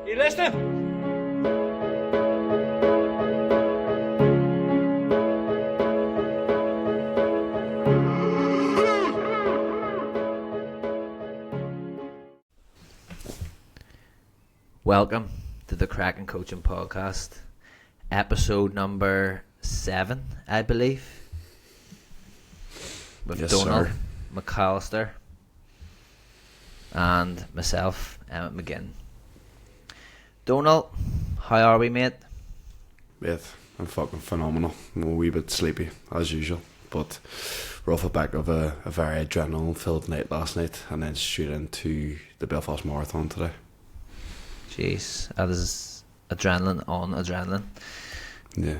You listening? Welcome to the Craic'n Coachin podcast, episode number 7, I believe, with Yes, Donal, sir. McAllister, and myself, Emmet McGinn. Donal, how are we, mate? Mate, I'm fucking phenomenal. I'm a wee bit sleepy, as usual, but we're off the back of a very adrenaline-filled night last night, and then straight into the Belfast Marathon today. Jeez, that is adrenaline on adrenaline. Yeah.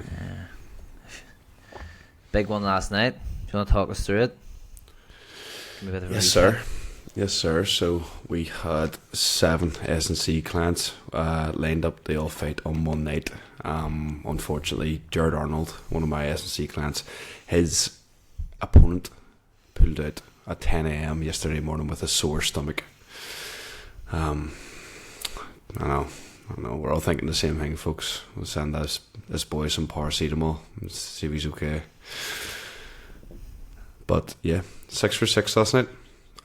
Big one last night. Do you want to talk us through it? Give me a bit of a Yes, recap. sir. Yes, sir. So we had 7 S&C clients lined up. They all fight on one night. Unfortunately, Jared Arnold, one of my S&C clients, his opponent pulled out at 10 a.m. yesterday morning with a sore stomach. I know. We're all thinking the same thing, folks. We'll send this boy some paracetamol and see if he's okay. But yeah, 6 for 6 last night.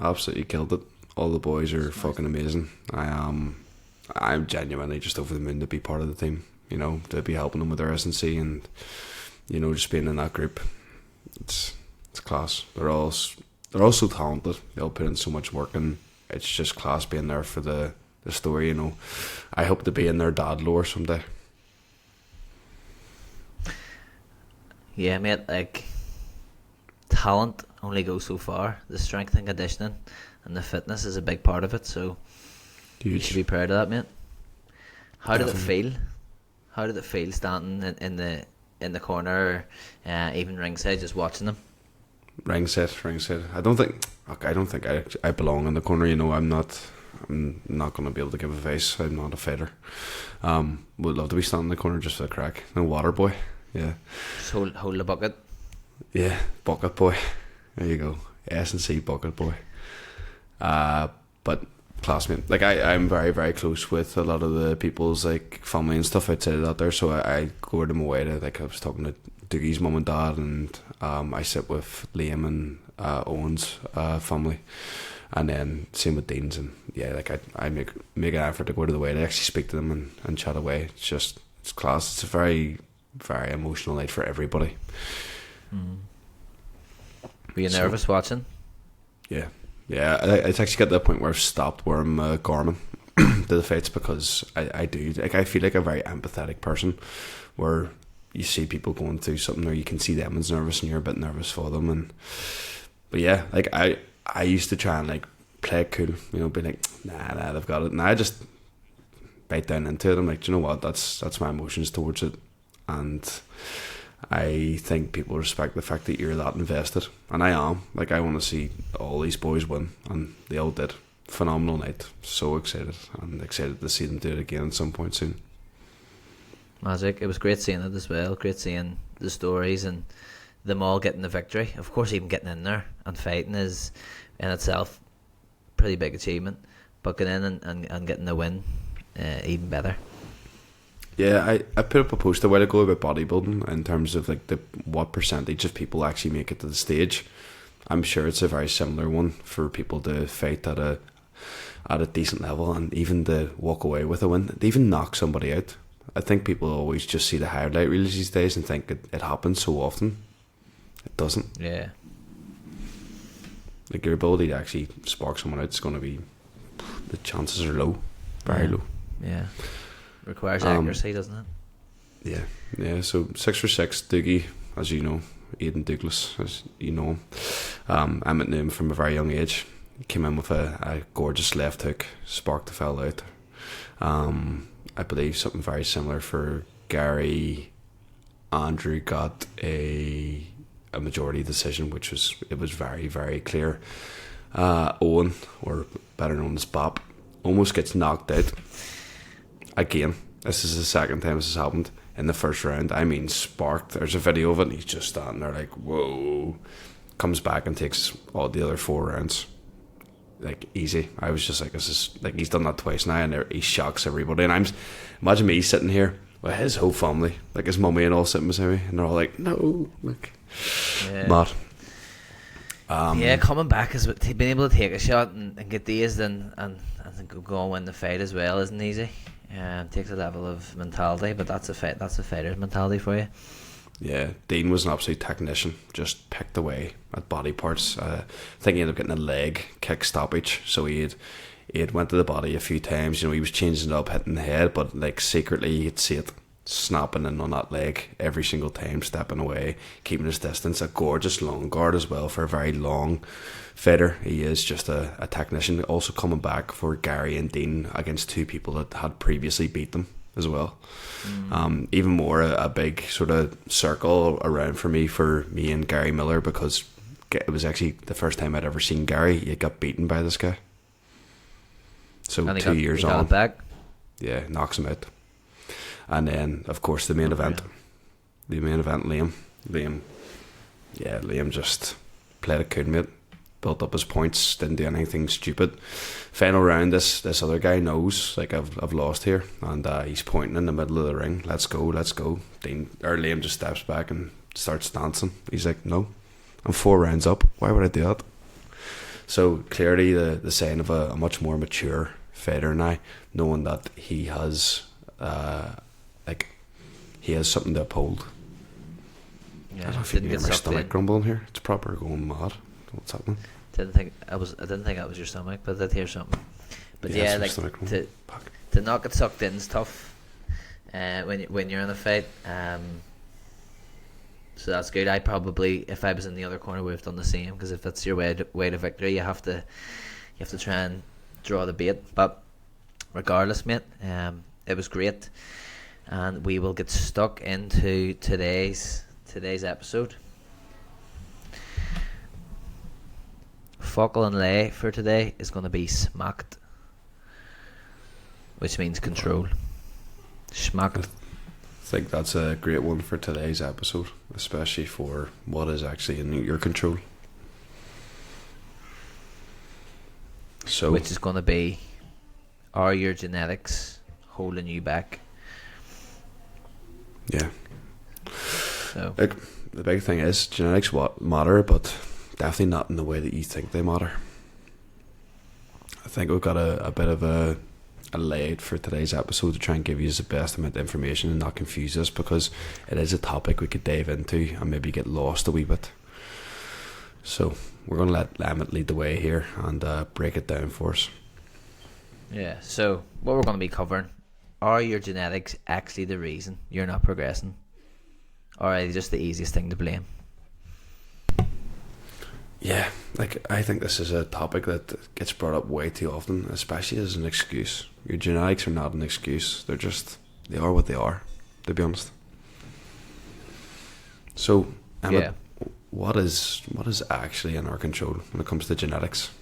Absolutely killed it. All the boys are fucking amazing. I'm genuinely just over the moon to be part of the team. You know, to be helping them with their S&C and you know, just being in that group. It's class. They're all so talented. They all put in so much work, and it's just class being there for the story. You know, I hope to be in their dad lore someday. Yeah, mate, like, talent only goes so far. The strength and conditioning and the fitness is a big part of it, so you should be proud of that, mate. How did it feel? How did it feel standing in the corner, even ringside, just watching them? Ringside. I don't think I belong in the corner. You know, I'm not going to be able to give advice. I'm not a fighter. Would love to be standing in the corner just for the crack. No water boy. Yeah. Just hold the bucket. Yeah, bucket boy. There you go. S&C bucket boy. But classmate, like I'm very, very close with a lot of the people's like family and stuff outside of that there, so I go to them away to, like, I was talking to Doogie's mum and dad, and I sit with Liam and Owen's family, and then same with Dean's, and yeah, like I make an effort to go to the way to actually speak to them and chat away. It's class. It's a very, very emotional night for everybody. Were you nervous watching? Yeah, it's actually got to the point where I've stopped wearing my Garmin to the fights, because I do, like, I feel like a very empathetic person, where you see people going through something, or you can see them as nervous and you're a bit nervous for them, but yeah, like I used to try and like play it cool, you know, be like, nah, they've got it, and I just bite down into it. I'm like, do you know what, that's my emotions towards it, and I think people respect the fact that you're that invested, and I am. Like, I want to see all these boys win, and they all did. Phenomenal night. So excited, and excited to see them do it again at some point soon. Magic. It was great seeing it as well. Great seeing the stories and them all getting the victory. Of course, even getting in there and fighting is in itself pretty big achievement, but getting in and getting the win, even better. Yeah, I put up a post a while ago about bodybuilding in terms of like what percentage of people actually make it to the stage. I'm sure it's a very similar one for people to fight at a decent level, and even to walk away with a win, to even knock somebody out. I think people always just see the highlight reels these days and think it happens so often. It doesn't. Yeah. Like, your ability to actually spark someone out is going to be, the chances are low, very low. Yeah. Requires accuracy, doesn't it? Yeah. So 6 for 6, Doogie, as you know, Aidan Douglas, as you know him. Emmet knew him from a very young age. He came in with a gorgeous left hook, sparked the fella out. I believe something very similar for Gary. Andrew got a majority decision, which was very, very clear. Owen, or better known as Bop, almost gets knocked out. Again, this is the second time this has happened in the first round. I mean, sparked. There's a video of it, and he's just standing there like, whoa. Comes back and takes all the other 4 rounds. like easy. I was just like, this is like, he's done that twice now, and he shocks everybody. And imagine me sitting here with his whole family, like his mummy and all sitting beside me, and they're all like, no, like, mad. Coming back is being able to take a shot and get dazed and go and win the fight as well isn't easy. Takes a level of mentality, but that's a fighter's mentality for you. Yeah, Dean was an absolute technician, just picked away at body parts. I think he ended up getting a leg kick stoppage, so he had went to the body a few times. He was changing it up, hitting the head, but like secretly you'd see it snapping in on that leg every single time, stepping away, keeping his distance. A gorgeous long guard as well for a very long fighter. He is just a technician. Also coming back for Gary and Dean against two people that had previously beat them as well. Even more a big sort of circle around for me and Gary Miller, because it was actually the first time I'd ever seen Gary. He got beaten by this guy. So and 2 years he got on, it back. Yeah, knocks him out. And then of course the main event, Liam just played it cool, mate. Built up his points, didn't do anything stupid. Final round, this other guy knows, like, I've lost here, and he's pointing in the middle of the ring. Let's go. Liam just steps back and starts dancing. He's like, no, I'm 4 rounds up. Why would I do that? So clearly the sign of a much more mature fighter now, knowing that he has something to uphold. Yeah, I don't know if you can hear my stomach grumbling here. It's proper going mad. What's happening? I didn't think that was your stomach, but I did hear something. But yeah, like to not get sucked in is tough. When you're in a fight. So that's good. I probably, if I was in the other corner, would have done the same, because if that's your way to victory, you have to try and draw the bait. But regardless, mate, it was great, and we will get stuck into today's episode. Focal and lay for today is going to be smacked, which means control. Smacked. I think that's a great one for today's episode, especially for what is actually in your control. So, which is going to be, are your genetics holding you back? Yeah. So, like, the big thing is genetics matter, but definitely not in the way that you think they matter. I think we've got a bit of a layout for today's episode to try and give you the best amount of information and not confuse us, because it is a topic we could dive into and maybe get lost a wee bit. So we're going to let Emmet lead the way here and break it down for us. Yeah, so what we're going to be covering, are your genetics actually the reason you're not progressing, or are they just the easiest thing to blame? Yeah, like, I think this is a topic that gets brought up way too often, especially as an excuse. Your genetics are not an excuse. They are what they are, to be honest. So, Emmet, what is actually in our control when it comes to genetics?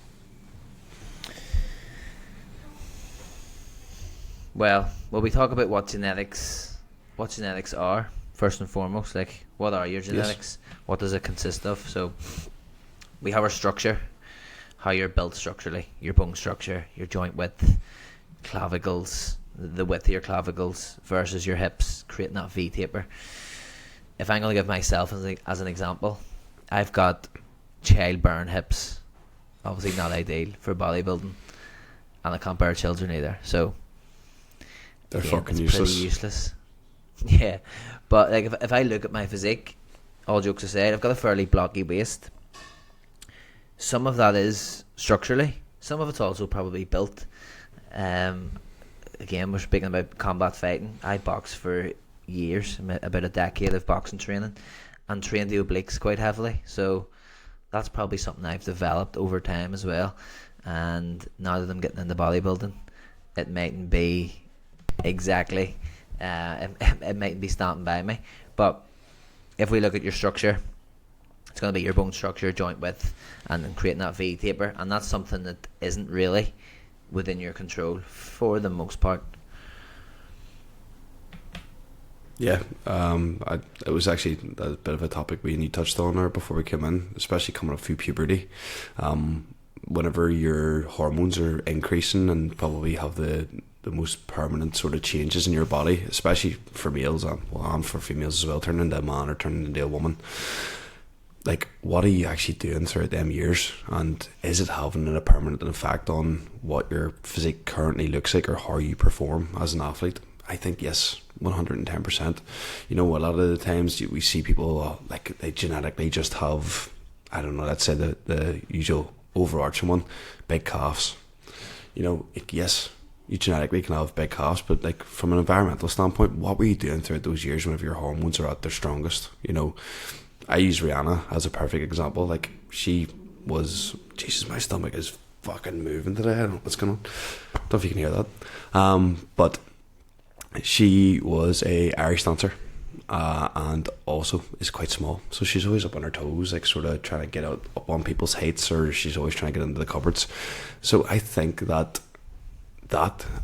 Well, we talk about what genetics are, first and foremost. Like, what are your genetics? Yes. What does it consist of? So, we have our structure, how you're built structurally, your bone structure, your joint width, clavicles, the width of your clavicles versus your hips, creating that V taper. If I'm going to give myself as an example, I've got childbearing hips, obviously not ideal for bodybuilding, and I can't bear children either, so they're fucking useless. Pretty useless. Yeah, but like if I look at my physique, all jokes aside, I've got a fairly blocky waist. Some of that is structurally, some of it's also probably built. Again, we're speaking about combat fighting. I boxed for years, about a decade of boxing training, and trained the obliques quite heavily, so that's probably something I've developed over time as well. And now that I'm getting into bodybuilding, it mightn't be exactly it mightn't be standing by me, but if we look at your structure, it's going to be your bone structure, joint width, and then creating that V taper, and that's something that isn't really within your control for the most part. Yeah, it was actually a bit of a topic we touched on there before we came in, especially coming up through puberty. whenever your hormones are increasing and probably have the most permanent sort of changes in your body, especially for males and for females as well, turning into a man or turning into a woman. Like, what are you actually doing throughout them years, and is it having a permanent effect on what your physique currently looks like or how you perform as an athlete? I think yes, 110%. You know, a lot of the times we see people like they genetically just have, I don't know, let's say the usual overarching one, big calves. You know, yes, you genetically can have big calves, but like from an environmental standpoint, what were you doing throughout those years whenever your hormones are at their strongest? You know, I use Rihanna as a perfect example. Like, she was, Jesus, my stomach is fucking moving today. I don't know what's going on. Don't know if you can hear that. But she was a Irish dancer, and also is quite small. So she's always up on her toes, like sort of trying to get up on people's heights, or she's always trying to get into the cupboards. So I think that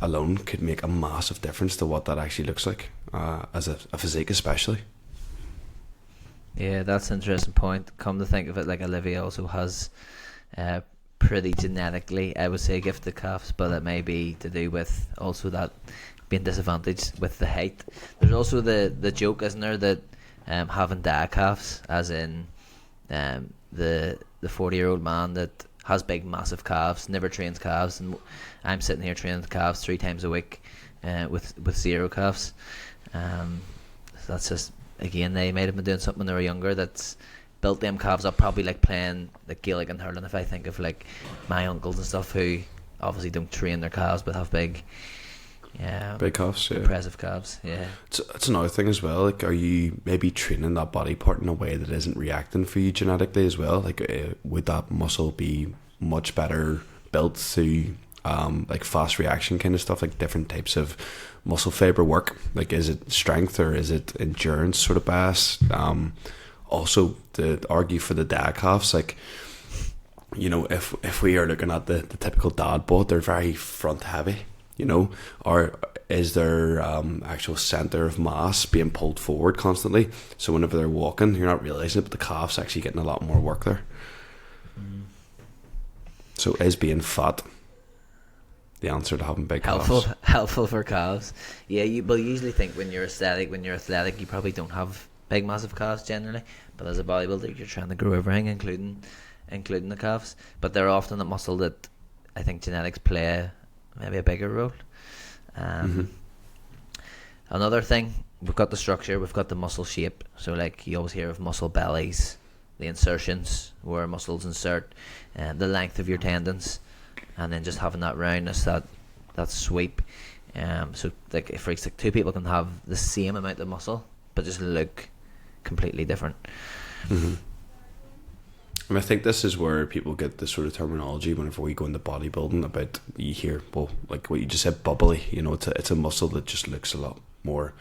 alone could make a massive difference to what that actually looks like as a physique, especially. Yeah, that's an interesting point. Come to think of it, like Olivia also has pretty genetically, I would say, gifted calves, but it may be to do with also that being disadvantaged with the height. There's also the joke, isn't there, that having dad calves, as in the 40-year-old man that has big massive calves, never trains calves, and I'm sitting here training calves 3 times a week with zero calves. So that's just, again, they might have been doing something when they were younger that's built them calves up, probably like playing like Gaelic and hurling. If I think of like my uncles and stuff who obviously don't train their calves but have big calves, yeah, impressive calves. Yeah, it's another thing as well. Like, are you maybe training that body part in a way that isn't reacting for you genetically as well? Like, would that muscle be much better built to like fast reaction kind of stuff, like different types of muscle fiber work? Like, is it strength or is it endurance sort of bias? Also, to argue for the dad calves, like, you know, if we are looking at the typical dad bod, they're very front heavy, you know, or is their actual center of mass being pulled forward constantly? So whenever they're walking, you're not realizing it, but the calf's actually getting a lot more work there. So is being fat the answer to having big calves? Helpful for calves. Yeah, you usually think when you're athletic, you probably don't have big massive calves generally, but as a bodybuilder, you're trying to grow everything, including the calves. But they're often a muscle that I think genetics play maybe a bigger role. Another thing, we've got the structure, we've got the muscle shape. So like, you always hear of muscle bellies, the insertions where muscles insert, the length of your tendons, and then just having that roundness, that sweep. So like, if like 2 people can have the same amount of muscle but just look completely different. And I think this is where people get this sort of terminology whenever we go into bodybuilding about, you hear, well, like what you just said, bubbly. You know, it's a muscle that just looks a lot more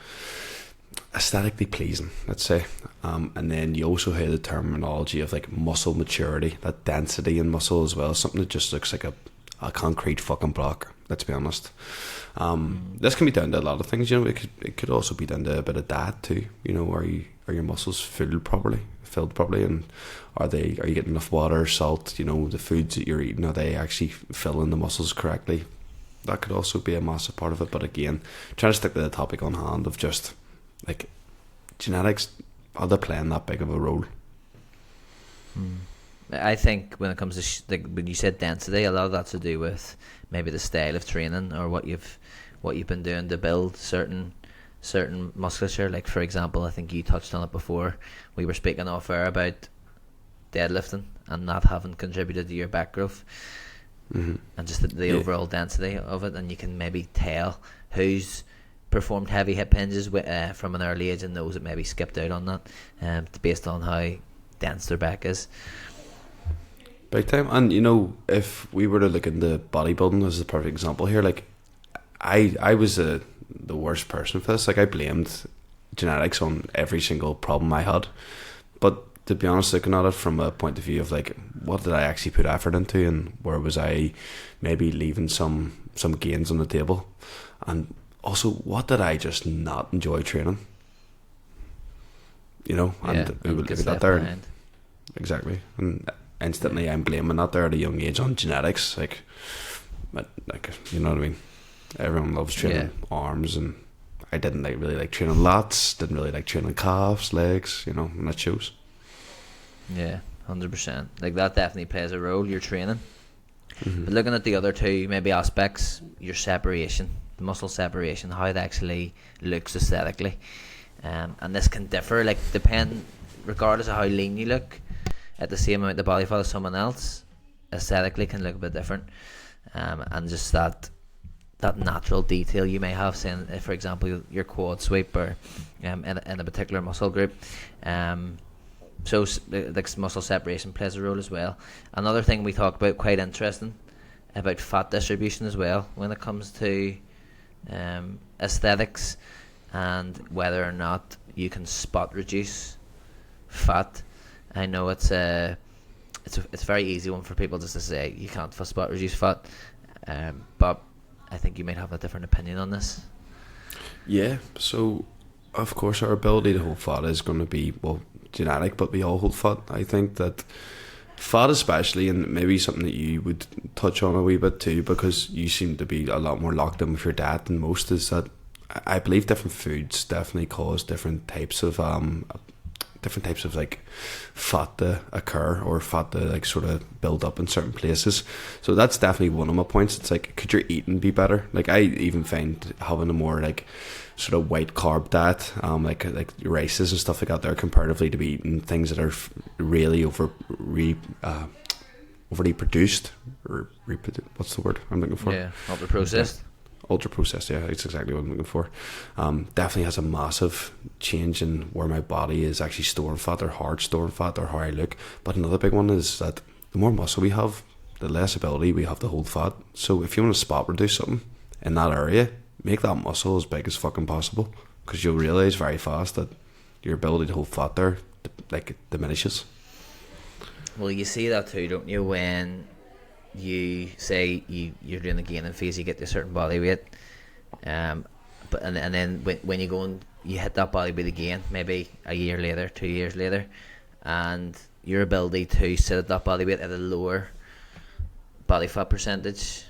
aesthetically pleasing, let's say. And then you also hear the terminology of like muscle maturity, that density in muscle as well, something that just looks like a concrete fucking block, let's be honest. This can be down to a lot of things, you know. It could also be down to a bit of diet too. You know, are your muscles filled properly, and are you getting enough water, salt? You know, the foods that you're eating, are they actually filling the muscles correctly? That could also be a massive part of it. But again, trying to stick to the topic on hand of just like genetics, are they playing that big of a role? I think when it comes to like when you said density, a lot of that's to do with maybe the style of training or what you've been doing to build certain musculature. Like, for example, I think you touched on it before. We were speaking off air about deadlifting and that having contributed to your back growth, and just the overall density of it. And you can maybe tell who's performed heavy hip hinges from an early age and those that maybe skipped out on that, based on how dense their back is. Big time. And you know, if we were to look into bodybuilding as a perfect example here, like I was the worst person for this. Like, I blamed genetics on every single problem I had. But to be honest, looking at it from a point of view of like, what did I actually put effort into, and where was I maybe leaving some gains on the table, and also what did I just not enjoy training? You know, and we would look at that there. Exactly. And instantly I'm blaming that there at a young age on genetics. Like you know what I mean? Everyone loves training arms, and I didn't really like training lats, didn't really like training calves, legs, you know, and that shows. Yeah, 100%. Like that definitely plays a role, your training. But looking at the other two maybe aspects, your separation, the muscle separation, how it actually looks aesthetically, and this can differ, like depend, regardless of how lean you look, at the same amount of body fat as someone else, aesthetically can look a bit different, and just that natural detail you may have, saying if, for example, your quad sweep or in a particular muscle group, so like muscle separation plays a role as well. Another thing we talk about, quite interesting, about fat distribution as well when it comes to aesthetics, and whether or not you can spot reduce fat. I know it's a very easy one for people just to say you can't spot reduce fat, but I think you might have a different opinion on this. Yeah, so of course our ability to hold fat is going to be, well, genetic, but we all hold fat. I think that fat especially, and maybe something that you would touch on a wee bit too, because you seem to be a lot more locked in with your diet than most, is that I believe different foods definitely cause different types of like fat to occur, or fat to like sort of build up in certain places. So that's definitely one of my points. It's like, could your eating be better? Like I even find having a more like sort of white carb diet, like rices and stuff like that, there comparatively to be eating things that are really overly produced, or what's the word I'm looking for? Yeah, ultra processed. Ultra processed, yeah, it's exactly what I'm looking for. Definitely has a massive change in where my body is actually storing fat, or hard storing fat, or how I look. But another big one is that the more muscle we have, the less ability we have to hold fat. So if you want to spot reduce something in that area, make that muscle as big as fucking possible, because you'll realize very fast that your ability to hold fat there like diminishes. Well, you see that too, don't you, when you say you're doing the gaining phase, you get to a certain body weight, but then when you go and you hit that body weight again, maybe a year later, 2 years later, and your ability to sit at that body weight at a lower body fat percentage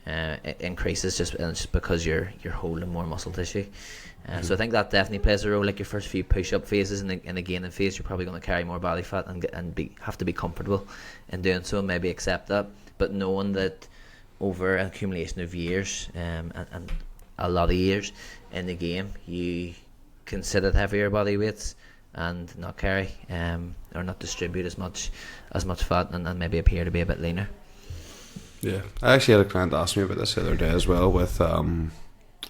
it increases, just because you're holding more muscle tissue. So I think that definitely plays a role. Like your first few push-up phases in the gaining phase, you're probably going to carry more body fat and have to be comfortable in doing so, and maybe accept that. But knowing that over an accumulation of years, and a lot of years in the game, you can sit at heavier body weights and not carry or not distribute as much fat, and maybe appear to be a bit leaner. Yeah, I actually had a client ask me about this the other day as well. With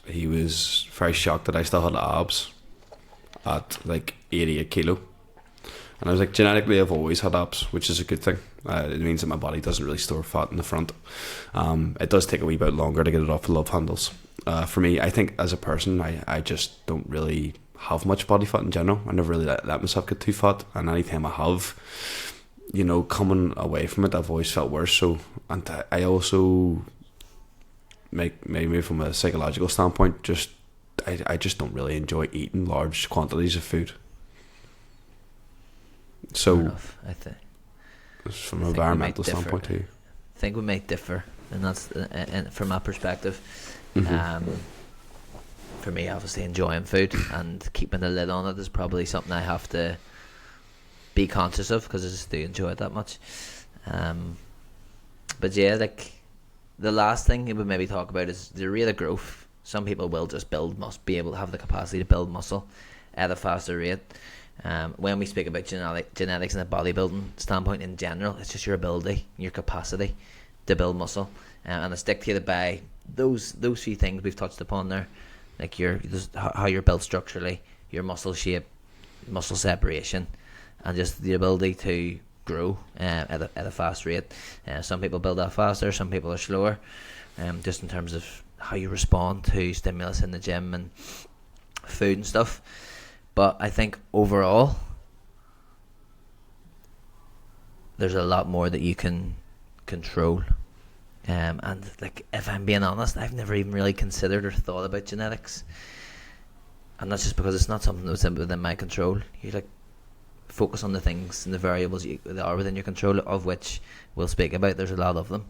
he was very shocked that I still had abs at like 88 kilo, and I was like, genetically I've always had abs, which is a good thing. It means that my body doesn't really store fat in the front. It does take a wee bit longer to get it off the love handles. For me, I think as a person, I just don't really have much body fat in general. I never really let myself get too fat, and anytime I have, you know, coming away from it, I've always felt worse. So, and I also maybe from a psychological standpoint, I just don't really enjoy eating large quantities of food. So, fair enough, I think from an environmental standpoint too. I think we might differ, and that's from my perspective. For me, obviously enjoying food and keeping the lid on it is probably something I have to be conscious of, because I just do enjoy it that much. But yeah, like the last thing we would maybe talk about is the rate of growth. Some people will just must be able to have the capacity to build muscle at a faster rate. When we speak about genetics and a bodybuilding standpoint in general, it's just your ability, your capacity to build muscle, and it's dictated by those few things we've touched upon there, like how you're built structurally, your muscle shape, muscle separation, and just the ability to grow at a fast rate. Some people build that faster, some people are slower, just in terms of how you respond to stimulus in the gym and food and stuff. But I think overall, there's a lot more that you can control. And like, if I'm being honest, I've never even really considered or thought about genetics. And that's just because it's not something that's within my control. You're like, focus on the things and the variables that are within your control, of which we'll speak about. There's a lot of them,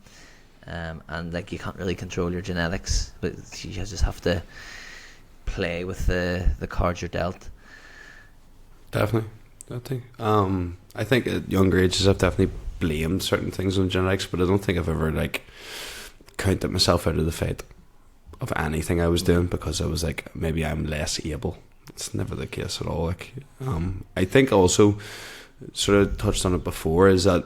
and like you can't really control your genetics, but you just have to play with the cards you're dealt. Definitely. I think at younger ages I've definitely blamed certain things on genetics, but I don't think I've ever like counted myself out of the fate of anything I was doing because I was like, maybe I'm less able. It's never the case at all. Like, I think also sort of touched on it before, is that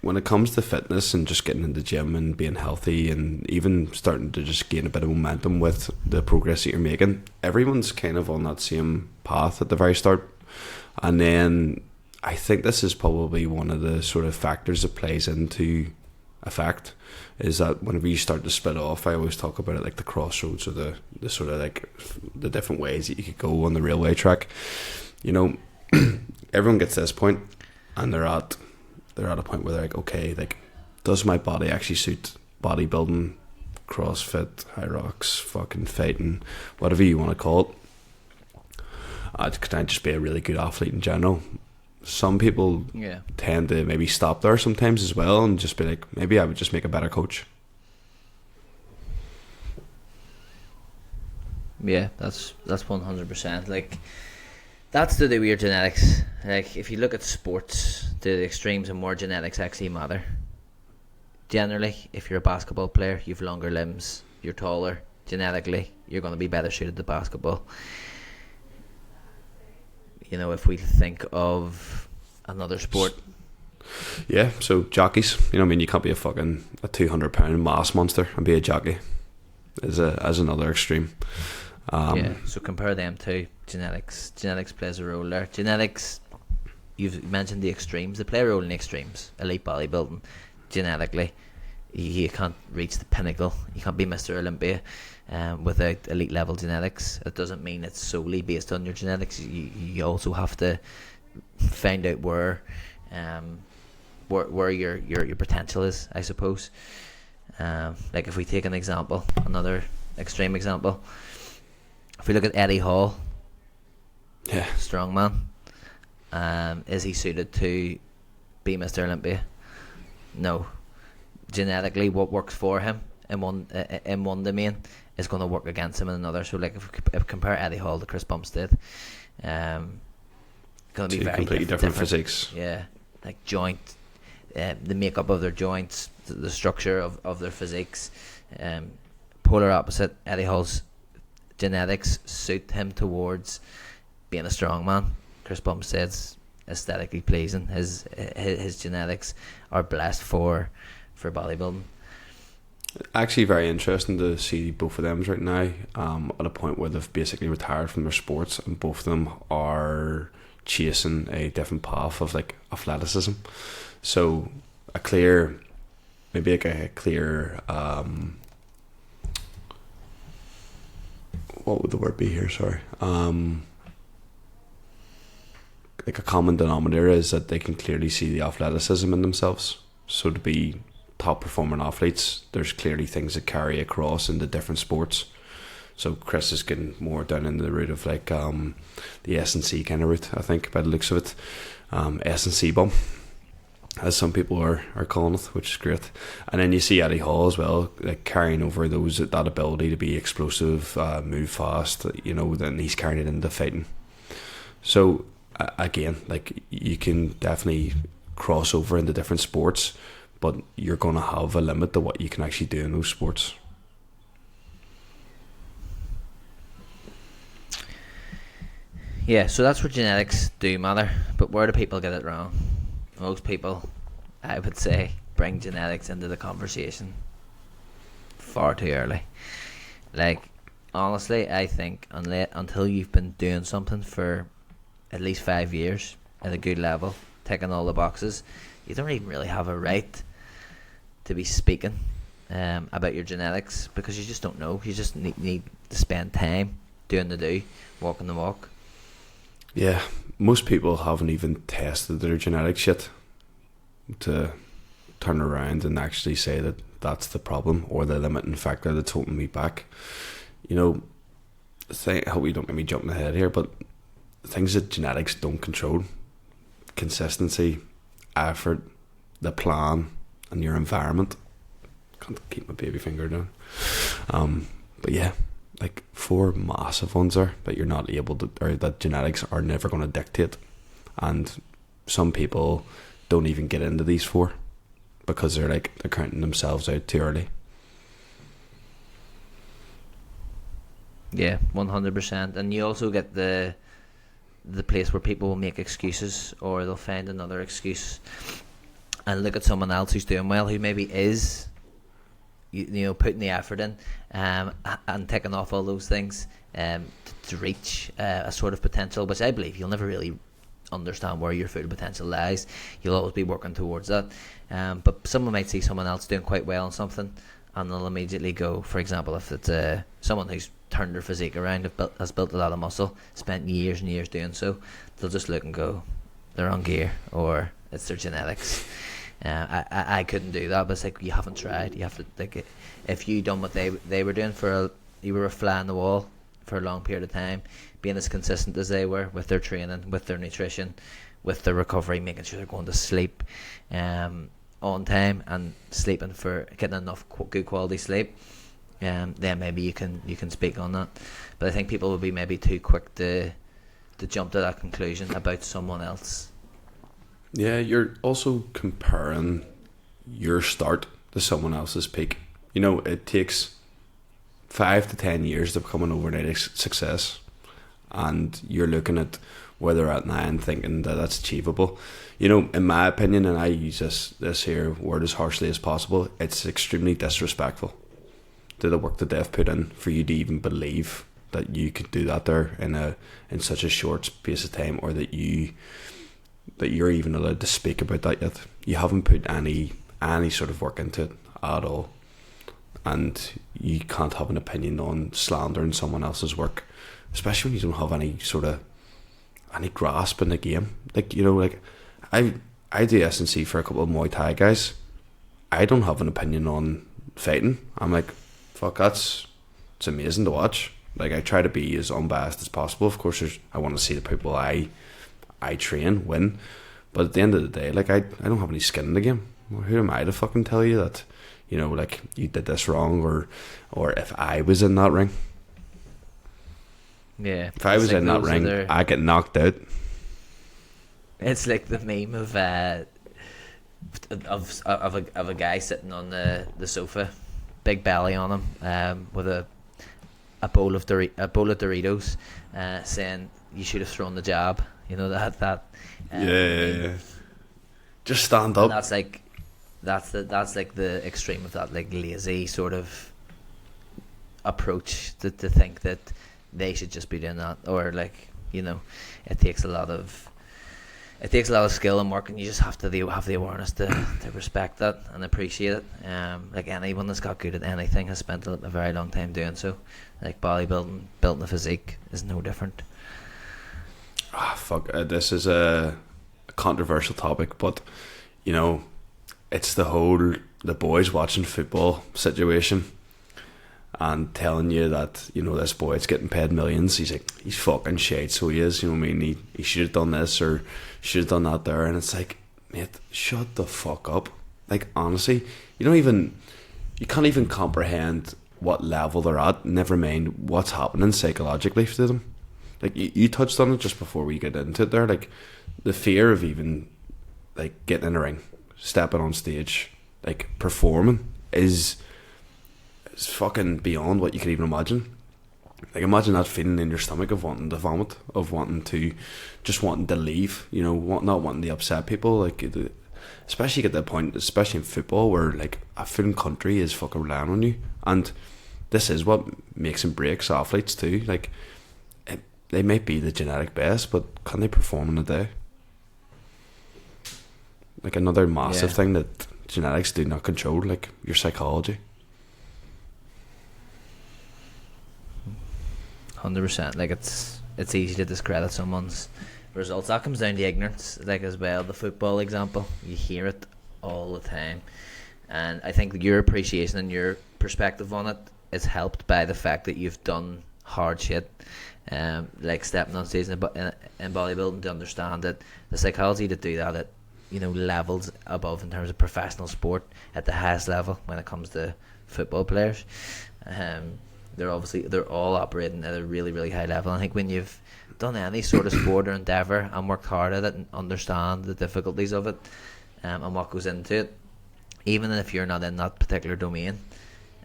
when it comes to fitness and just getting in the gym and being healthy and even starting to just gain a bit of momentum with the progress that you're making, everyone's kind of on that same path at the very start. And then I think this is probably one of the sort of factors that plays into effect, is that whenever you start to split off, I always talk about it like the crossroads, or the sort of like the different ways that you could go on the railway track. You know, everyone gets to this point and they're at a point where they're like, okay, like, does my body actually suit bodybuilding, CrossFit, high rocks, fucking fighting, whatever you want to call it? Can I just be a really good athlete in general? Some people tend to maybe stop there sometimes as well and just be like, maybe I would just make a better coach. Yeah, that's 100%. Like, that's to do with your genetics. Like, if you look at sports, the extremes and more genetics actually matter. Generally, if you're a basketball player, you've longer limbs, you're taller. Genetically, you're going to be better suited to basketball. You know, if we think of another sport. Yeah, so jockeys, you know what I mean? You can't be a 200-pound mass monster and be a jockey as another extreme. So compare them to genetics. Genetics plays a role there. Genetics, you've mentioned the extremes. They play a role in the extremes. Elite bodybuilding, genetically, you can't reach the pinnacle. You can't be Mr. Olympia without elite level genetics. It doesn't mean it's solely based on your genetics. You also have to find out where your potential is, I suppose. Like if we take an example, another extreme example, if we look at Eddie Hall, strongman, is he suited to be Mr. Olympia? No. Genetically, what works for him in one domain is going to work against him in another. So, like if we compare Eddie Hall to Chris Bumstead, going to be very completely different physiques. Yeah, like joint, the makeup of their joints, the structure of their physiques. Polar opposite. Eddie Hall's genetics suit him towards being a strongman. Chris Bumstead's aesthetically pleasing. His genetics are blessed for bodybuilding. Actually very interesting to see both of them right now at a point where they've basically retired from their sports, and both of them are chasing a different path of like athleticism. So a clear what would the word be here, sorry, like a common denominator is that they can clearly see the athleticism in themselves. So to be top performing athletes, there's clearly things that carry across into different sports. So Chris is getting more down in the route of like the S&C kind of route, I think, by the looks of it. S&C bum, as some people are calling it, which is great. And then you see Eddie Hall as well, like carrying over that ability to be explosive, move fast, you know, then he's carrying it into fighting. So again, like you can definitely cross over into different sports, but you're going to have a limit to what you can actually do in those sports. Yeah, so that's where genetics do matter, but where do people get it wrong? Most people, I would say, bring genetics into the conversation far too early. Like, honestly, I think until you've been doing something for at least 5 years at a good level, ticking all the boxes, you don't even really have a right to be speaking about your genetics, because you just don't know. You just need to spend time doing the do, walking the walk. Yeah, most people haven't even tested their genetics yet to turn around and actually say that that's the problem or the limiting factor that's holding me back. You know, I hope you don't get me jumping ahead here, but things that genetics don't control, consistency, effort, the plan, and your environment. Can't keep my baby finger down. But yeah, like 4 massive ones there that you're not able to, or that genetics are never going to dictate. And some people don't even get into these 4 because they're counting themselves out too early. Yeah, 100%. And you also get the place where people will make excuses, or they'll find another excuse and look at someone else who's doing well, who maybe is, you know, putting the effort in, and taking off all those things to reach a sort of potential, which I believe you'll never really understand where your full potential lies. You'll always be working towards that. But someone might see someone else doing quite well on something, and they'll immediately go, for example, if it's someone who's turned their physique around, has built a lot of muscle, spent years and years doing so, they'll just look and go, they're on gear, or it's their genetics. I couldn't do that, but it's like, you haven't tried. You have to, like, if you done what they were doing you were a fly on the wall for a long period of time, being as consistent as they were with their training, with their nutrition, with their recovery, making sure they're going to sleep on time, and sleeping for getting enough good quality sleep, then maybe you can speak on that. But I think people would be maybe too quick to jump to that conclusion about someone else. Yeah, you're also comparing your start to someone else's peak. You know, it takes 5 to 10 years to become an overnight success, and you're looking at where they're at now and thinking that that's achievable. You know, in my opinion, and I use this here word as harshly as possible, it's extremely disrespectful to the work that they've put in for you to even believe that you could do that there in such a short space of time, or that you're even allowed to speak about that yet. You haven't put any sort of work into it at all, and you can't have an opinion on slandering someone else's work, especially when you don't have any grasp in the game. Like, you know, like I do S&C for a couple of Muay Thai guys. I don't have an opinion on fighting. I'm like, fuck, it's amazing to watch. Like, I try to be as unbiased as possible. Of course, I want to see the people I train win, but at the end of the day, like, I don't have any skin in the game. Well, who am I to fucking tell you that, you know, like, you did this wrong, or if I was in that ring. Yeah, if I was in that ring, I get knocked out. It's like the meme of a guy sitting on the sofa, big belly on him, with a bowl of Doritos, saying, "You should have thrown the jab." You know, that. Yeah. Just stand up. And that's like the extreme of that, like, lazy sort of approach to think that they should just be doing that, or, like, you know, it takes a lot of skill and work, and you just have to have the awareness to respect that and appreciate it. Like, anyone that's got good at anything has spent a very long time doing so. Like, bodybuilding, building a physique is no different. Fuck, this is a controversial topic, but, you know, it's the boys watching football situation and telling you that, you know, this boy is getting paid millions. He's fucking shite, so he is, you know what I mean? He should have done this, or should have done that there, and it's like, mate, shut the fuck up. Like, honestly, you can't even comprehend what level they're at, never mind what's happening psychologically to them. Like, you touched on it just before we get into it there, like, the fear of even, like, getting in a ring, stepping on stage, like, performing is fucking beyond what you could even imagine. Like, imagine that feeling in your stomach of wanting to vomit, of wanting to leave, you know, not wanting to upset people, like, especially at that point, especially in football, where, like, a full country is fucking relying on you, and this is what makes and breaks athletes too. Like, they might be the genetic best, but can they perform in a day? Like, another massive thing that genetics do not control, like, your psychology. 100%. Like, it's easy to discredit someone's results. That comes down to ignorance, like, as well. The football example, you hear it all the time, and I think your appreciation and your perspective on it is helped by the fact that you've done hard shit, like stepping on stage in bodybuilding, to understand that the psychology to do that at, you know, levels above in terms of professional sport at the highest level when it comes to football players. They're all operating at a really, really high level. I think when you've done any sort of sport or endeavour and worked hard at it and understand the difficulties of it, and what goes into it, even if you're not in that particular domain,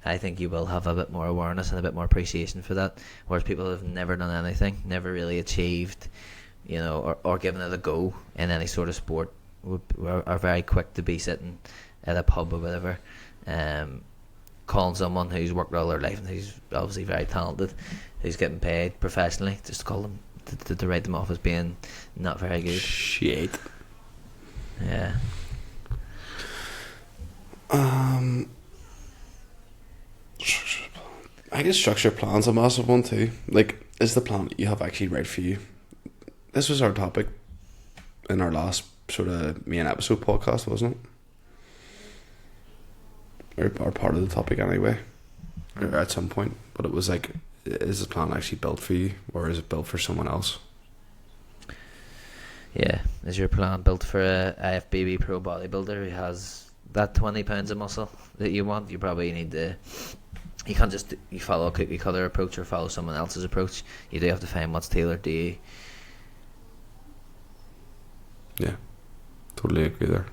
I think you will have a bit more awareness and a bit more appreciation for that. Whereas people who have never done anything, never really achieved, you know, or given it a go in any sort of sport, are very quick to be sitting at a pub or whatever, calling someone who's worked all their life and who's obviously very talented, who's getting paid professionally, just to call them, to write them off as being not very good. Shit. Yeah. I guess structure plan's a massive one too. Like, is the plan that you have actually right for you? This was our topic in our last sort of main episode podcast, wasn't it? Or part of the topic anyway, or at some point. But it was like, is the plan actually built for you, or is it built for someone else? Yeah, is your plan built for a IFBB pro bodybuilder who has that 20 pounds of muscle that you want? You probably need to, you can't just you follow a cookie cutter approach or follow someone else's approach. You do have to find what's tailored to you. Yeah, totally agree there.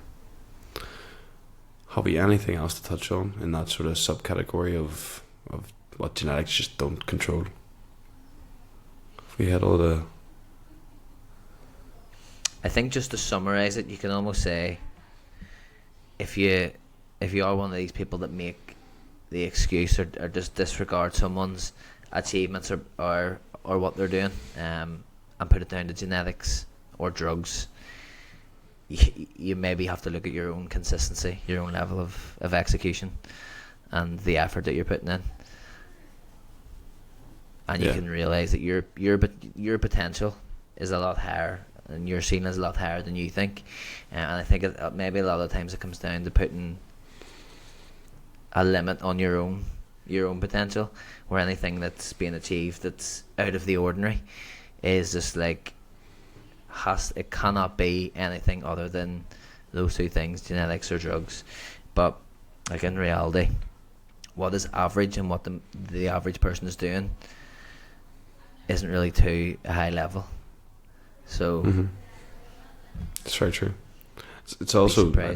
Have you anything else to touch on in that sort of subcategory of what genetics just don't control? If we had all the... I think just to summarise it, you can almost say, if you are one of these people that make the excuse or just disregard someone's achievements or what they're doing, and put it down to genetics or drugs, you maybe have to look at your own consistency, your own level of execution, and the effort that you're putting in, and you can realise that your potential is a lot higher, and your ceiling is a lot higher than you think. And I think maybe a lot of times it comes down to putting a limit on your own potential, where anything that's being achieved that's out of the ordinary is just like, it cannot be anything other than those two things, genetics or drugs. But like in reality, what is average and what the average person is doing isn't really to a high level. So it's very true. It's also, I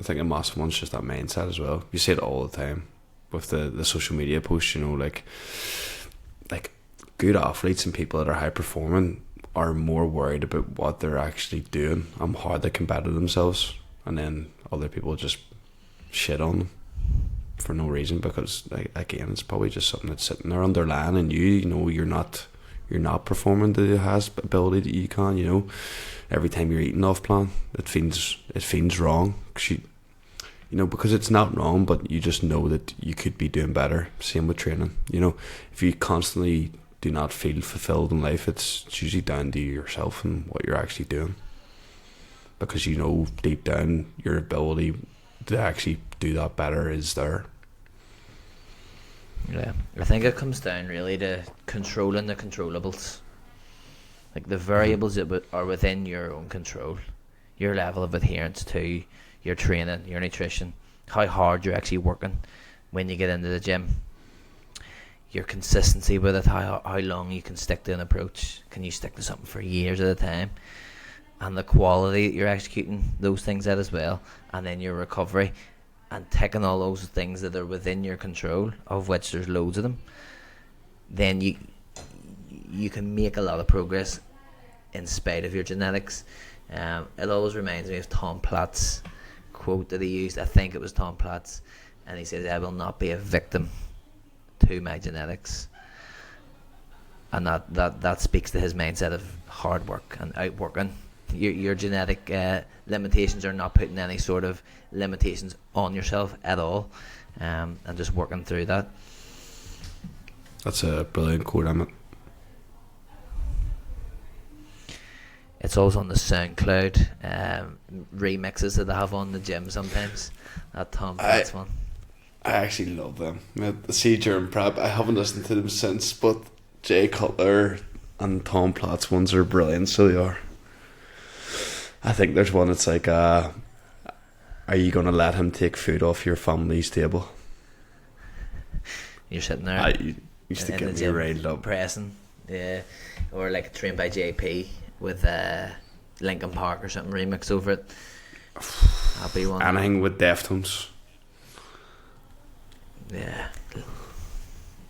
think a massive one's just that mindset as well. You see it all the time with the social media posts, you know, like good athletes and people that are high performing are more worried about what they're actually doing and how they can better themselves, and then other people just shit on them for no reason, because like, again, it's probably just something that's sitting there underlying, and you know you're not performing to the highest ability that you can. You know, every time you're eating off plan, it feels wrong, cause you know, because it's not wrong, but you just know that you could be doing better. Same with training. You know, if you constantly do not feel fulfilled in life, it's usually down to yourself and what you're actually doing, because you know deep down your ability to actually do that better is there. Yeah, I think it comes down really to controlling the controllables, like the variables that are within your own control, your level of adherence to your training, your nutrition, how hard you're actually working when you get into the gym, your consistency with it, how long you can stick to an approach. Can you stick to something for years at a time? And the quality that you're executing those things at as well, and then your recovery, and taking all those things that are within your control, of which there's loads of them, then you can make a lot of progress in spite of your genetics. It always reminds me of Tom Platt's quote that he used. I think it was Tom Platt's, and he says, "I will not be a victim to my genetics." And that speaks to his mindset of hard work and outworking. Your genetic limitations are not putting any sort of limitations on yourself at all, and just working through that. That's a brilliant quote, Emmet. It's also on the SoundCloud remixes that I have on the gym sometimes. That Tom Platts one. I actually love them. See, during prep, I haven't listened to them since, but Jay Cutler and Tom Platt's ones are brilliant, so they are. I think there's one that's like, are you going to let him take food off your family's table? You're sitting there. I used to get me riled up. Pressing, yeah. Or like Trained by JP with Linkin Park or something remix over it. That'll be one. Anything with Deftones. Yeah.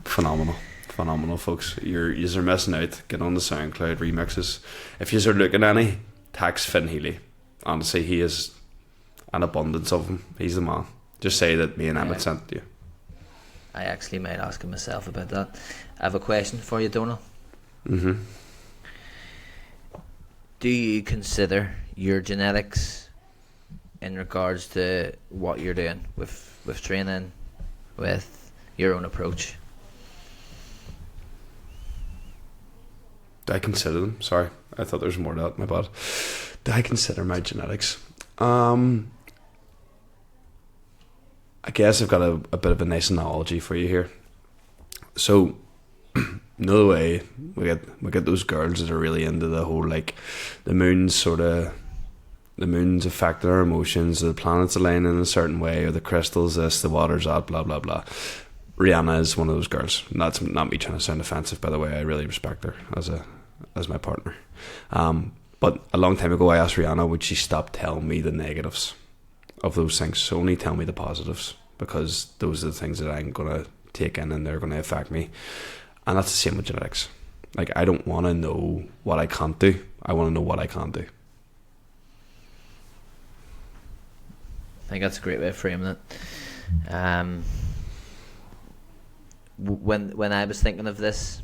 Phenomenal, folks. You're missing out. Get on the SoundCloud remixes. If you're looking at any, tax Finn Healy. Honestly, he is an abundance of them. He's the man. Just say that me and Emmet sent you. I actually might ask him myself about that. I have a question for you, Donal. Mm-hmm. Do you consider your genetics in regards to what you're doing with training, with your own approach? Do I consider them? Sorry, I thought there was more to that. My bad. Do I consider my genetics? I guess I've got a bit of a nice analogy for you here. So, no way we get those girls that are really into the whole like the moon's affecting our emotions, the planets align in a certain way, or the crystals this, the water's that, blah blah blah. Rihanna is one of those girls. And that's not me trying to sound offensive, by the way. I really respect her as my partner. But a long time ago I asked Rihanna, would she stop telling me the negatives of those things, so only tell me the positives, because those are the things that I'm going to take in and they're going to affect me. And that's the same with genetics. Like, I don't want to know what I can't do, I want to know what I can do. I think that's a great way of framing it. When I was thinking of this,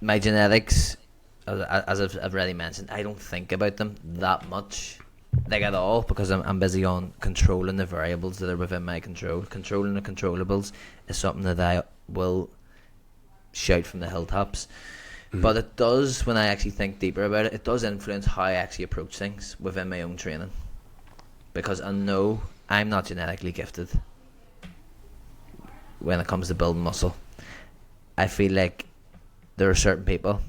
my genetics, as I've already mentioned, I don't think about them that much, like at all, because I'm busy on controlling the variables that are within my control. Controlling the controllables is something that I will shout from the hilltops. Mm-hmm. But it does, when I actually think deeper about it, it does influence how I actually approach things within my own training, because I know I'm not genetically gifted when it comes to building muscle. I feel like there are certain people,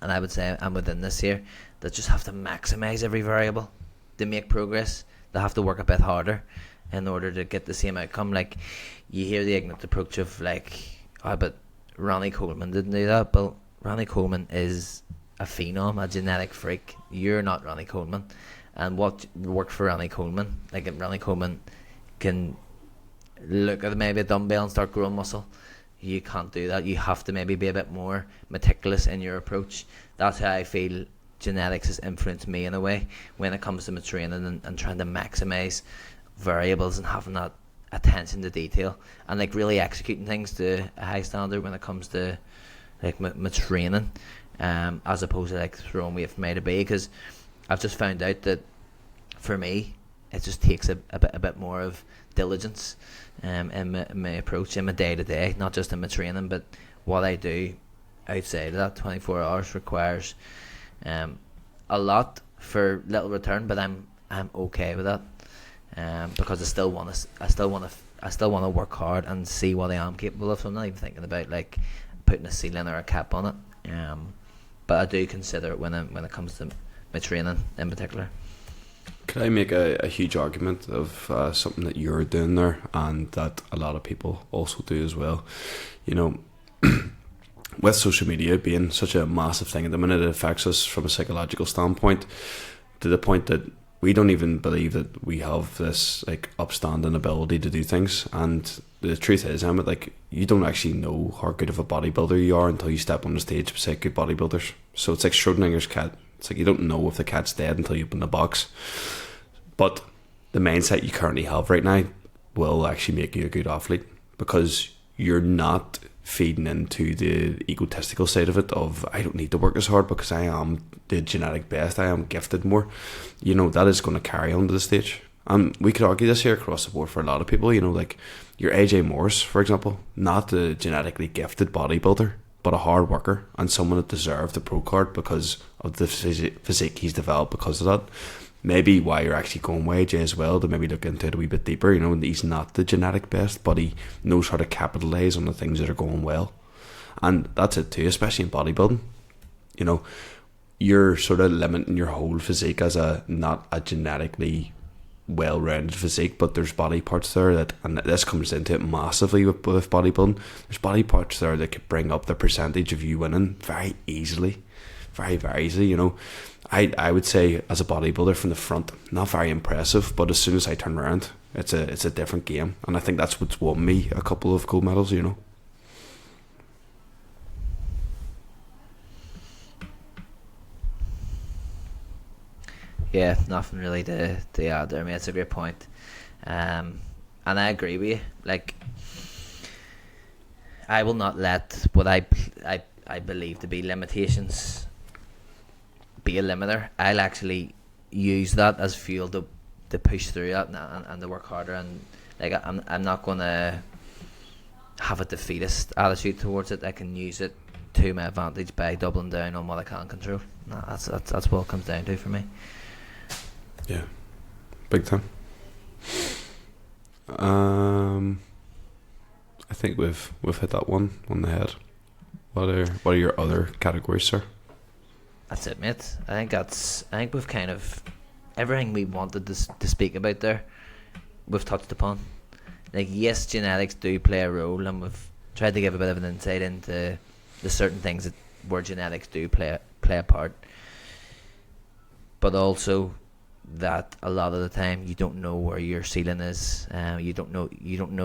and I would say I'm within this here, that just have to maximize every variable to make progress. They have to work a bit harder in order to get the same outcome. Like, you hear the ignorant approach of like, oh, but Ronnie Coleman didn't do that. But Ronnie Coleman is a phenom, a genetic freak. You're not Ronnie Coleman. And what worked for Ronnie Coleman, like if Ronnie Coleman can look at maybe a dumbbell and start growing muscle, you can't do that. You have to maybe be a bit more meticulous in your approach. That's how I feel genetics has influenced me in a way when it comes to my training and trying to maximize variables and having that attention to detail and like really executing things to a high standard when it comes to like my training, as opposed to like throwing weight from A to B, because I've just found out that for me it just takes a bit more of diligence in my approach, in my day to day, not just in my training, but what I do outside of that. 24 hours requires a lot for little return, but I'm okay with that, because I still want to work hard and see what I am capable of. So I'm not even thinking about like putting a ceiling or a cap on it, but I do consider it when it comes to my training in particular. Could I make a huge argument of something that you're doing there and that a lot of people also do as well? You know, with social media being such a massive thing at the minute, it affects us from a psychological standpoint to the point that we don't even believe that we have this like upstanding ability to do things. And the truth is, Emmet, like, you don't actually know how good of a bodybuilder you are until you step on the stage beside good bodybuilders. So it's like Schrodinger's cat. It's like you don't know if the cat's dead until you open the box. But the mindset you currently have right now will actually make you a good athlete, because you're not feeding into the egotistical side of it of, I don't need to work as hard because I am the genetic best, I am gifted more. You know, that is going to carry on to the stage. And we could argue this here across the board for a lot of people. You know, like your AJ Morris, for example, not a genetically gifted bodybuilder, but a hard worker and someone that deserved the pro card because of the physique he's developed because of that. Maybe why you're actually going with AJ as well, to maybe look into it a wee bit deeper. You know, he's not the genetic best, but he knows how to capitalise on the things that are going well. And that's it too, especially in bodybuilding. You know, you're sort of limiting your whole physique as not a genetically well-rounded physique, but there's body parts there that, and this comes into it massively with bodybuilding, there's body parts there that could bring up the percentage of you winning very easily, very, very easily. You know, I would say as a bodybuilder from the front, not very impressive, but as soon as I turn around, it's a different game, and I think that's what's won me a couple of gold medals, you know. Yeah, nothing really to add there, mate. It's a great point. And I agree with you. Like, I will not let what I believe to be limitations be a limiter. I'll actually use that as fuel to push through that and to work harder. And like, I'm not going to have a defeatist attitude towards it. I can use it to my advantage by doubling down on what I can control. No, that's what it comes down to for me. Yeah, big time. I think we've hit that one on the head. What are your other categories, sir? That's it, mate. I think we've kind of everything we wanted to speak about there. We've touched upon. Like, yes, genetics do play a role, and we've tried to give a bit of an insight into the certain things where genetics do play a part. But also, that a lot of the time you don't know where your ceiling is. You don't know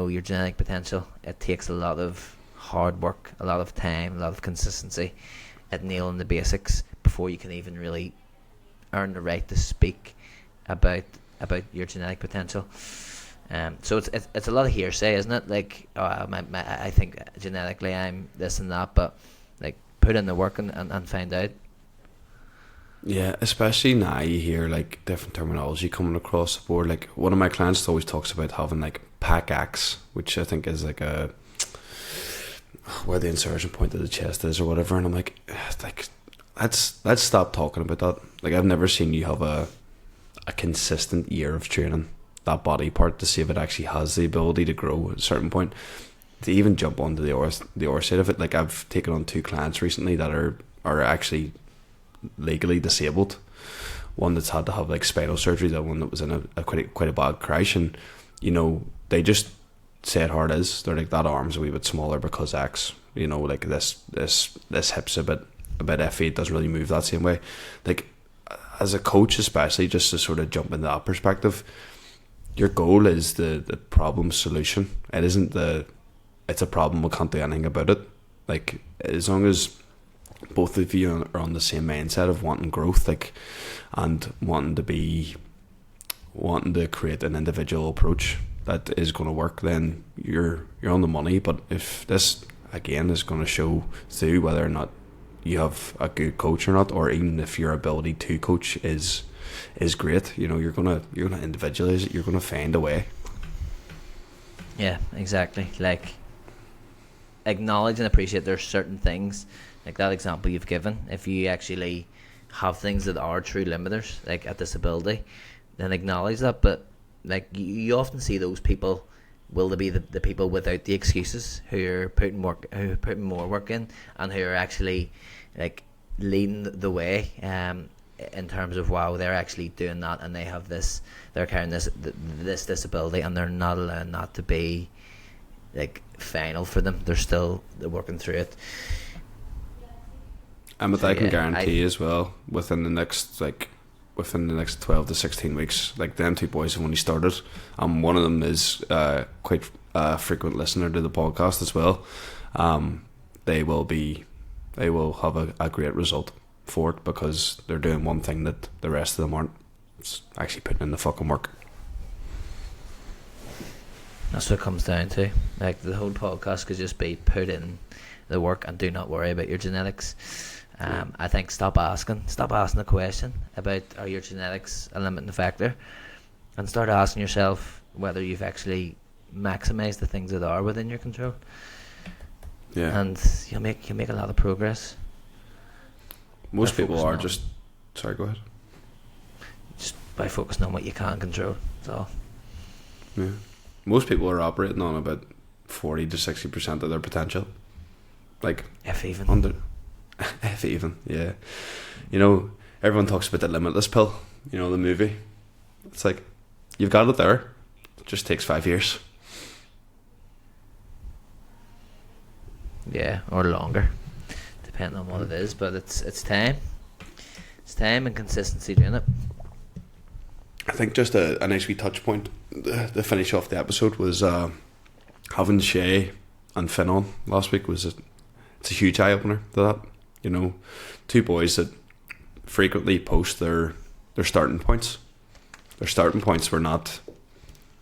your genetic potential. It takes a lot of hard work, a lot of time, a lot of consistency at nailing the basics before you can even really earn the right to speak about your genetic potential. So it's a lot of hearsay, isn't it? Like, I think genetically I'm this and that, but like, put in the work and find out. Yeah, especially now you hear like different terminology coming across the board. Like, one of my clients always talks about having like PAC-X, which I think is like where the insertion point of the chest is or whatever, and I'm like let's stop talking about that. Like, I've never seen you have a consistent year of training that body part to see if it actually has the ability to grow at a certain point, to even jump onto the or side of it. Like, I've taken on 2 clients recently that are actually legally disabled. One that's had to have like spinal surgery, the one that was in a quite a bad crash, and you know, they just say it how it is. They're like, that arm's a wee bit smaller because X, you know, like this hip's a bit iffy, it doesn't really move that same way. Like, as a coach especially, just to sort of jump into that perspective, your goal is the problem solution. It isn't it's a problem, we can't do anything about it. Like, as long as both of you are on the same mindset of wanting growth, like, and wanting to create an individual approach that is going to work, then you're on the money. But if this again is going to show through whether or not you have a good coach or not, or even if your ability to coach is great, you know, you're gonna individualize it. You're gonna find a way. Yeah, exactly. Like, acknowledge and appreciate there's certain things, like that example you've given. If you actually have things that are true limiters, like a disability, then acknowledge that. But like, you often see those people will be the people without the excuses, who are putting more work in, and who are actually like leading the way in terms of, wow, they're actually doing that, and they have this, they're carrying this disability, and they're not allowing that to be like final for them. They're working through it. And but I can guarantee as well, within the next 12 to 16 weeks, like, them 2 boys have only started, and one of them is quite a frequent listener to the podcast as well. They will have a great result for it, because they're doing one thing that the rest of them aren't. It's actually putting in the fucking work. That's what it comes down to. Like, the whole podcast could just be put in the work and do not worry about your genetics. I think stop asking the question about, are your genetics a limiting factor, and start asking yourself whether you've actually maximised the things that are within your control. Yeah, and you'll make a lot of progress. Most people are just... Sorry, go ahead. Just by focusing on what you can control, that's all. Yeah. Most people are operating on about 40 to 60% of their potential. Like, if even. If even, yeah. You know, everyone talks about the limitless pill. You know, the movie. It's like, you've got it there. It just takes 5 years. Yeah, or longer, depending on what it is. But it's time. It's time and consistency doing it. I think just a nice wee touch point to finish off the episode was having Shay and Finn on last week it's a huge eye opener to that. You know, two boys that frequently post their starting points. Their starting points were not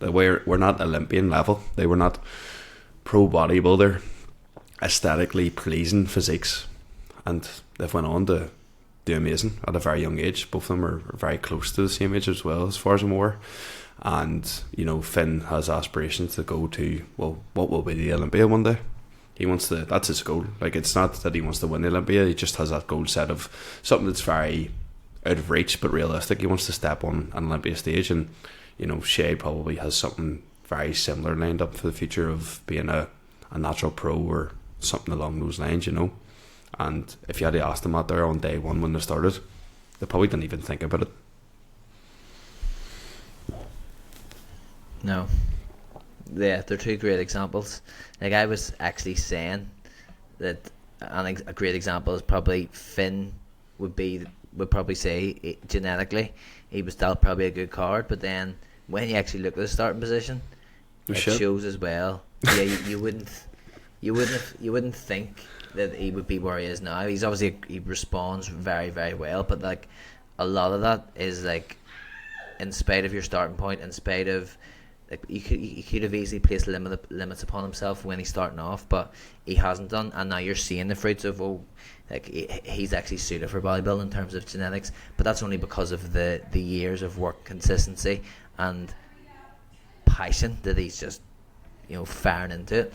Olympian level. They were not pro bodybuilder, aesthetically pleasing physiques, and they've went on to do amazing at a very young age. Both of them are very close to the same age as well, as far as I'm aware. And you know, Finn has aspirations to go to, well, what will be the Olympia one day. He wants to. That's his goal. Like, it's not that he wants to win the Olympia. He just has that goal set of something that's very out of reach but realistic. He wants to step on an Olympia stage, and you know, Shay probably has something very similar lined up for the future of being a natural pro or something along those lines, you know. And if you had to ask them out there on day one when they started, they probably didn't even think about it. No. Yeah, they're two great examples. Like, I was actually saying that a great example is probably Finn would probably say genetically he was dealt probably a good card, but then when you actually look at the starting position, it shows as well. Yeah, you wouldn't think that he would be where he is now. He's obviously, he responds very, very well, but like a lot of that is like in spite of your starting point, in spite of like he could have easily placed limits upon himself when he's starting off, but he hasn't done, and now you're seeing the fruits of he's actually suited for bodybuilding in terms of genetics, but that's only because of the years of work, consistency and passion that he's just, you know, firing into it.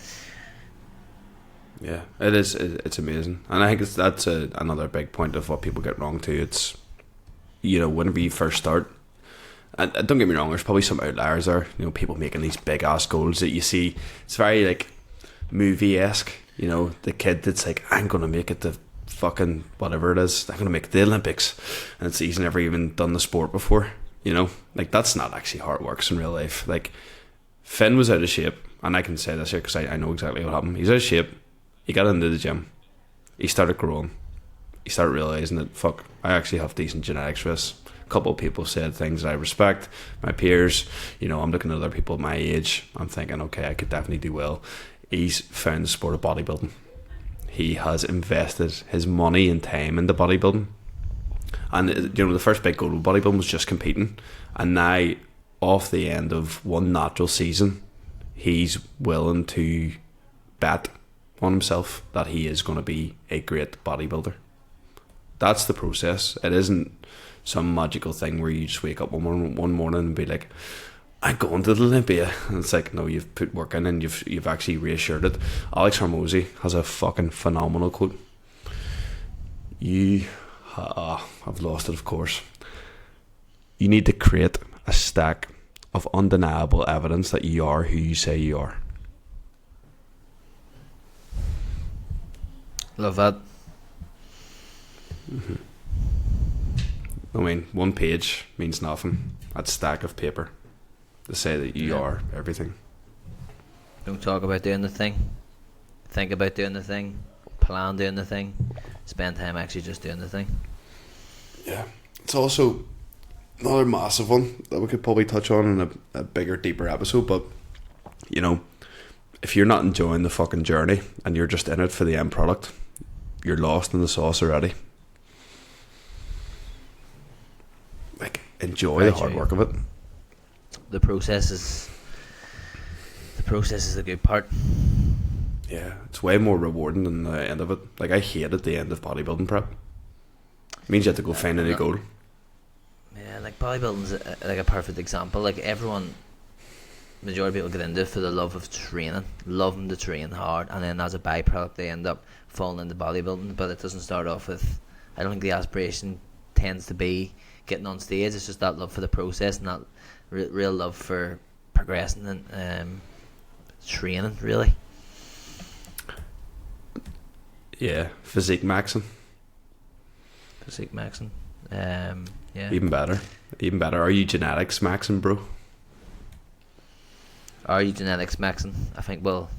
Yeah, it is. It's amazing, and I think that's another big point of what people get wrong too. It's, you know, whenever you first start, and don't get me wrong, there's probably some outliers there. You know, people making these big ass goals that you see. It's very like movie-esque. You know, the kid that's like, I'm gonna make it to fucking whatever it is. I'm gonna make it to the Olympics, and he's never even done the sport before. You know, like, that's not actually how it works in real life. Like, Finn was out of shape, and I can say this here because I know exactly what happened. He's out of shape. He got into the gym. He started growing. He started realising that, fuck, I actually have decent genetics for this. A couple of people said things that I respect. My peers, you know, I'm looking at other people my age. I'm thinking, okay, I could definitely do well. He's found the sport of bodybuilding. He has invested his money and time into bodybuilding. And, you know, the first big goal of bodybuilding was just competing. And now, off the end of one natural season, he's willing to bet on himself that he is going to be a great bodybuilder. That's the process. It isn't some magical thing where you just wake up one morning and be like, I'm going to the Olympia. And it's like, no, you've put work in and you've actually reassured it. Alex Hormozy has a fucking phenomenal quote. I've lost it, of course. You need to create a stack of undeniable evidence that you are who you say you are. Love that. Mm-hmm. I mean, one page means nothing. That stack of paper to say that you are everything. Don't talk about doing the thing. Think about doing the thing. Plan doing the thing. Spend time actually just doing the thing. Yeah. It's also another massive one that we could probably touch on in a bigger, deeper episode, but, you know, if you're not enjoying the fucking journey and you're just in it for the end product, you're lost in the sauce already. Like, enjoy the hard work of it. The process is the good part. Yeah, it's way more rewarding than the end of it. Like, I hated the end of bodybuilding prep. It means you have to go find a new goal. Yeah, like bodybuilding's like a perfect example. Like, majority of people get into it for the love of training, loving to train hard, and then as a byproduct they end up falling into bodybuilding. But it doesn't start off with, I don't think the aspiration tends to be getting on stage. It's just that love for the process and that real love for progressing and training, really. Yeah, physique maxing. Physique maxing. Yeah. Even better. Are you genetics maxing, bro? Are you genetics maxing? I think we'll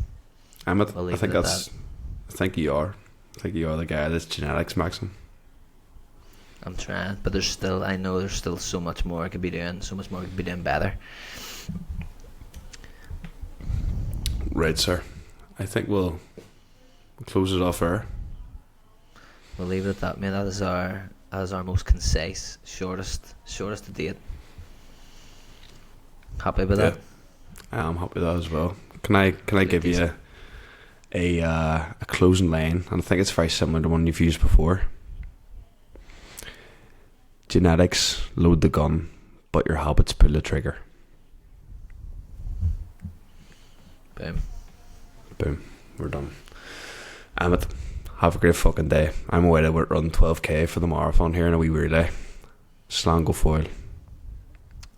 I leave think it at that's. that. I think you are. I think you are the guy that's genetics maxing. I'm trying, but I know there's still so much more I could be doing, so much more I could be doing better. Right, sir. I think we'll close it off there. We'll leave it at that, mate. That is our most concise, shortest to date. Happy with that? I am happy with that as well. Can I give you a closing line? And I think it's very similar to one you've used before. Genetics load the gun, but your habits pull the trigger. Boom. Boom. We're done. Emmet, have a great fucking day. I'm away to run 12k for the marathon here in a wee relay. Slango foil.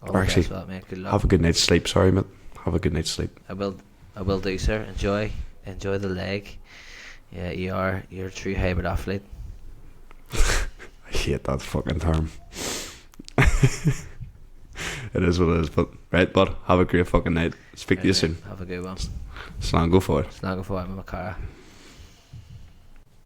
Or actually, that, mate. Good luck. have a good night's sleep. Sorry, mate. Have a good night's sleep. I will do, sir. Enjoy the leg. Yeah, you're a true hybrid athlete. I hate that fucking term. It is what it is, but right, bud. Have a great fucking night. Speak to you soon. Have a good one. Slango foil. Slango for my car.